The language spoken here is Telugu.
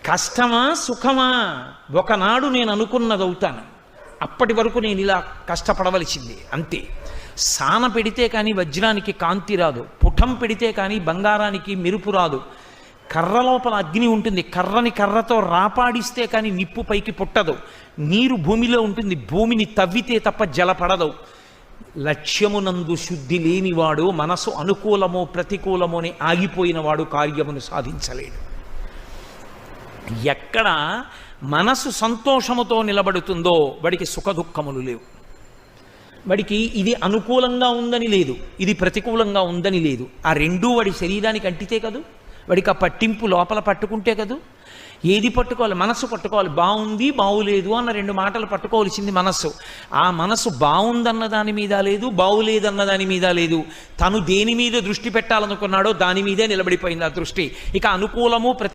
కష్టమా సుఖమా ఒకనాడు నేను అనుకున్నది అవుతాను, అప్పటి వరకు నేను ఇలా కష్టపడవలసిందే అంతే. సాన పెడితే కానీ వజ్రానికి కాంతి రాదు, పుటం పెడితే కానీ బంగారానికి మెరుపు రాదు. కర్ర లోపల అగ్ని ఉంటుంది, కర్రని కర్రతో రాపాడిస్తే కానీ నిప్పు పైకి పుట్టదు. నీరు భూమిలో ఉంటుంది, భూమిని తవ్వితే తప్ప జలపడదు. లక్ష్యమునందు శుద్ధి లేనివాడు, మనసు అనుకూలమో ప్రతికూలమో అని ఆగిపోయినవాడు కార్యమును సాధించలేడు. ఎక్కడ మనసు సంతోషముతో నిలబడుతుందో వాడికి సుఖదుఖములు లేవు. వాడికి ఇది అనుకూలంగా ఉందని లేదు, ఇది ప్రతికూలంగా ఉందని లేదు. ఆ రెండూ వాడి శరీరానికి అంటితే కదూ, వాడికి ఆ పట్టింపు లోపల పట్టుకుంటే కదూ. ఏది పట్టుకోవాలి? మనసు పట్టుకోవాలి. బాగుంది బాగులేదు అన్న రెండు మాటలు పట్టుకోవాల్సింది మనస్సు. ఆ మనసు బాగుందన్న దాని మీద లేదు, బాగులేదన్న దాని మీద లేదు. తను దేని మీద దృష్టి పెట్టాలనుకున్నాడో దాని మీదే నిలబడిపోయింది ఆ దృష్టి. ఇక అనుకూలము